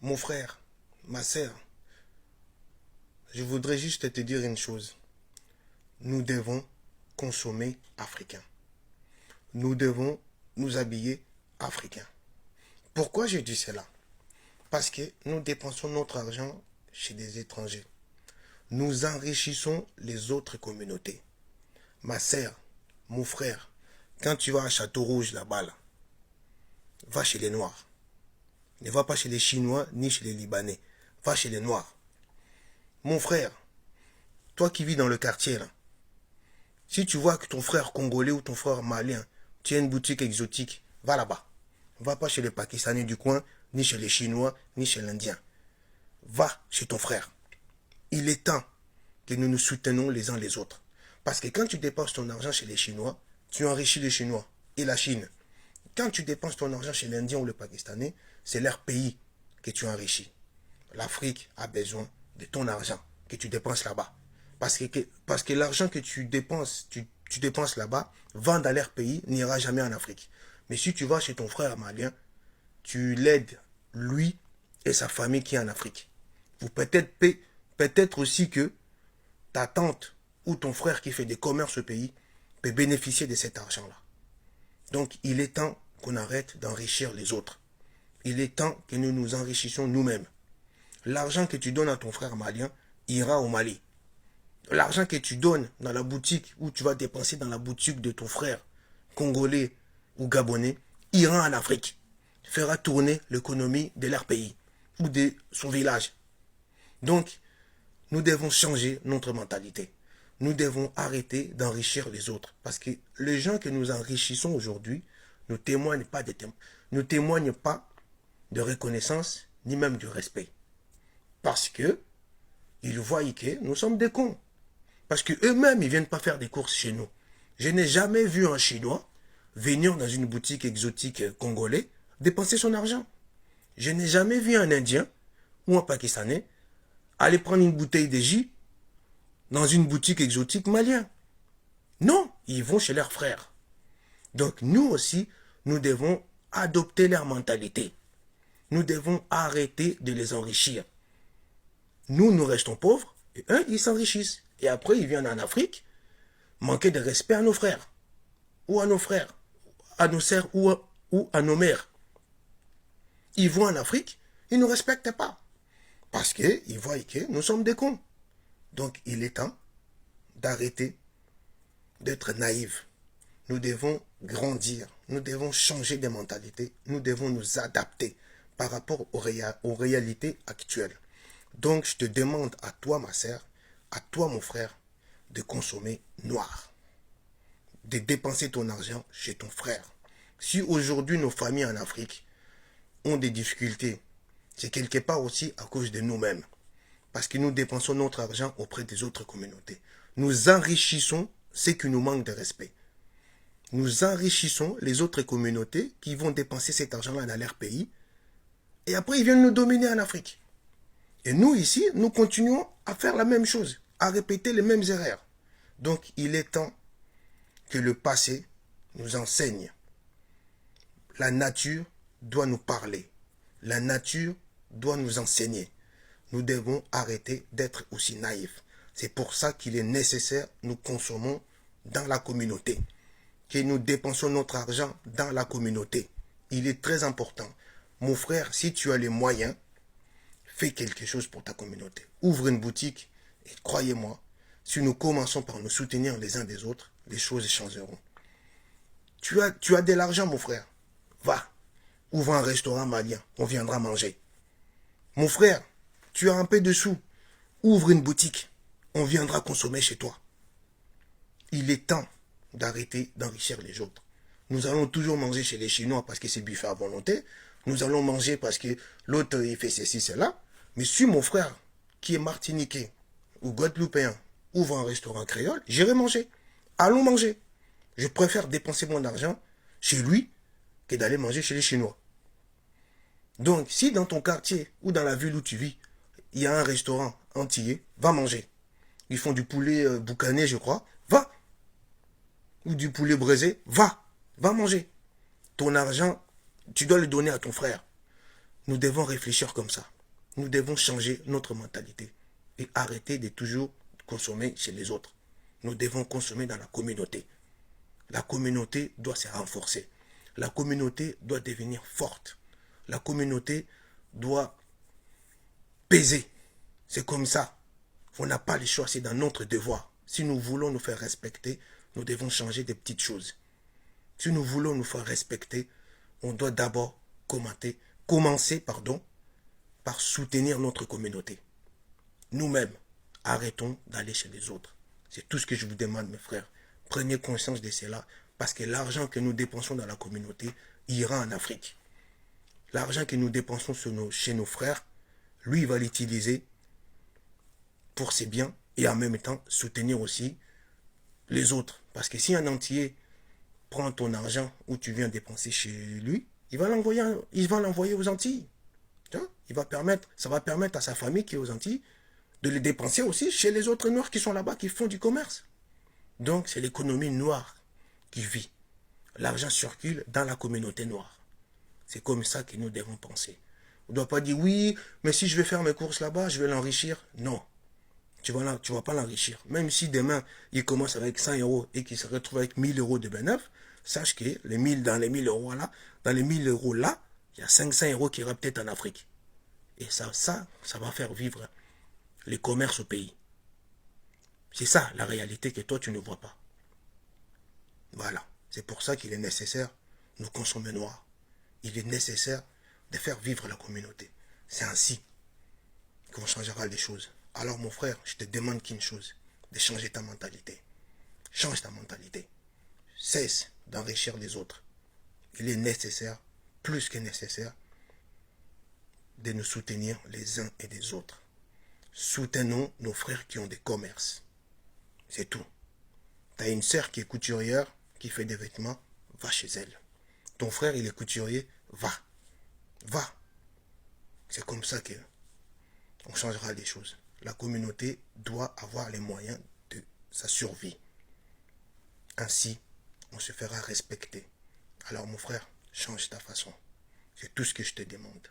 Mon frère, ma sœur, je voudrais juste te dire une chose. Nous devons consommer africain. Nous devons nous habiller africain. Pourquoi je dis cela? Parce que nous dépensons notre argent chez des étrangers. Nous enrichissons les autres communautés. Ma sœur, mon frère, quand tu vas à Château-Rouge là-bas, va chez les Noirs. Ne va pas chez les Chinois ni chez les Libanais. Va chez les Noirs. Mon frère, toi qui vis dans le quartier là, si tu vois que ton frère congolais ou ton frère malien tient une boutique exotique, va là-bas. Va pas chez les Pakistanais du coin, ni chez les Chinois, ni chez l'Indien. Va chez ton frère. Il est temps que nous nous soutenons les uns les autres. Parce que quand tu dépenses ton argent chez les Chinois, tu enrichis les Chinois et la Chine. Quand tu dépenses ton argent chez l'Indien ou le Pakistanais, c'est leur pays que tu enrichis. L'Afrique a besoin de ton argent que tu dépenses là-bas. Parce que l'argent que tu dépenses là-bas, vend dans leur pays, n'ira jamais en Afrique. Mais si tu vas chez ton frère malien, tu l'aides, lui et sa famille qui est en Afrique. Ou peut-être aussi que ta tante ou ton frère qui fait des commerces au pays peut bénéficier de cet argent-là. Donc il est temps qu'on arrête d'enrichir les autres. Il est temps que nous nous enrichissions nous-mêmes. L'argent que tu donnes à ton frère malien ira au Mali. L'argent que tu donnes dans la boutique ou tu vas dépenser dans la boutique de ton frère congolais ou gabonais ira en Afrique. Fera tourner l'économie de leur pays ou de son village. Donc, nous devons changer notre mentalité. Nous devons arrêter d'enrichir les autres. Parce que les gens que nous enrichissons aujourd'hui ne témoignent pas de reconnaissance ni même de respect. Parce que ils voient que nous sommes des cons. Parce qu'eux-mêmes, ils ne viennent pas faire des courses chez nous. Je n'ai jamais vu un Chinois venir dans une boutique exotique congolais dépenser son argent. Je n'ai jamais vu un Indien ou un Pakistanais aller prendre une bouteille de jus dans une boutique exotique malien. Non, ils vont chez leurs frères. Donc nous aussi, nous devons adopter leur mentalité. Nous devons arrêter de les enrichir. Nous restons pauvres et eux, ils s'enrichissent. Et après, ils viennent en Afrique manquer de respect à nos frères, ou à nos frères, à nos sœurs ou à nos mères. Ils vont en Afrique, ils ne nous respectent pas. Parce qu'ils voient que nous sommes des cons. Donc il est temps d'arrêter d'être naïfs. Nous devons grandir, nous devons changer de mentalité, nous devons nous adapter par rapport aux réalités actuelles. Donc je te demande à toi ma sœur, à toi mon frère, de consommer noir. De dépenser ton argent chez ton frère. Si aujourd'hui nos familles en Afrique ont des difficultés, c'est quelque part aussi à cause de nous-mêmes. Parce que nous dépensons notre argent auprès des autres communautés. Nous enrichissons ceux qui nous manquent de respect. Nous enrichissons les autres communautés qui vont dépenser cet argent-là dans leur pays. Et après, ils viennent nous dominer en Afrique. Et nous, ici, nous continuons à faire la même chose, à répéter les mêmes erreurs. Donc, il est temps que le passé nous enseigne. La nature doit nous parler. La nature doit nous enseigner. Nous devons arrêter d'être aussi naïfs. C'est pour ça qu'il est nécessaire que nous consommons dans la communauté. Que nous dépensons notre argent dans la communauté. Il est très important. Mon frère, si tu as les moyens, fais quelque chose pour ta communauté. Ouvre une boutique et croyez-moi, si nous commençons par nous soutenir les uns des autres, les choses changeront. Tu as de l'argent, mon frère. Va. Ouvre un restaurant malien. On viendra manger. Mon frère, tu as un peu de sous. Ouvre une boutique. On viendra consommer chez toi. Il est temps d'arrêter d'enrichir les autres. Nous allons toujours manger chez les Chinois parce que c'est buffet à volonté. Nous allons manger parce que l'autre il fait ceci, cela. Mais si mon frère, qui est martiniquais ou guadeloupéen, ouvre un restaurant créole, j'irai manger. Allons manger. Je préfère dépenser mon argent chez lui que d'aller manger chez les Chinois. Donc, si dans ton quartier ou dans la ville où tu vis, il y a un restaurant antillais, va manger. Ils font du poulet boucané, je crois. Va. Ou du poulet braisé. Va. Va manger. Ton argent, tu dois le donner à ton frère. Nous devons réfléchir comme ça. Nous devons changer notre mentalité et arrêter de toujours consommer chez les autres. Nous devons consommer dans la communauté. La communauté doit se renforcer. La communauté doit devenir forte. La communauté doit peser. C'est comme ça. On n'a pas le choix, c'est dans notre devoir. Si nous voulons nous faire respecter, nous devons changer des petites choses. Si nous voulons nous faire respecter, on doit d'abord commencer par soutenir notre communauté. Nous-mêmes, arrêtons d'aller chez les autres. C'est tout ce que je vous demande, mes frères. Prenez conscience de cela, parce que l'argent que nous dépensons dans la communauté ira en Afrique. L'argent que nous dépensons chez nos frères, lui, il va l'utiliser pour ses biens et en même temps soutenir aussi les autres. Parce que si un entier prend ton argent où tu viens dépenser chez lui, il va l'envoyer aux Antilles. Ça va permettre à sa famille qui est aux Antilles de les dépenser aussi chez les autres Noirs qui sont là-bas, qui font du commerce. Donc, c'est l'économie noire qui vit. L'argent circule dans la communauté noire. C'est comme ça que nous devons penser. On ne doit pas dire, oui, mais si je vais faire mes courses là-bas, je vais l'enrichir. Non, tu ne vas pas l'enrichir. Même si demain, il commence avec 100 euros et qu'il se retrouve avec 1000 euros de bénéfice, sache que dans les 1000 euros là, il y a 500 euros qui iraient peut-être en Afrique. Et ça va faire vivre les commerces au pays. C'est ça la réalité que toi tu ne vois pas. Voilà. C'est pour ça qu'il est nécessaire de consommer noir. Il est nécessaire de faire vivre la communauté. C'est ainsi qu'on changera les choses. Alors mon frère, je te demande qu'une chose, de changer ta mentalité. Change ta mentalité. Cesse d'enrichir les autres. Il est nécessaire, plus que nécessaire, de nous soutenir les uns et les autres. Soutenons nos frères qui ont des commerces. C'est tout. Tu as une sœur qui est couturière, qui fait des vêtements, va chez elle. Ton frère, il est couturier, va. Va. C'est comme ça qu'on changera les choses. La communauté doit avoir les moyens de sa survie. Ainsi, on se fera respecter. Alors mon frère, change ta façon. C'est tout ce que je te demande.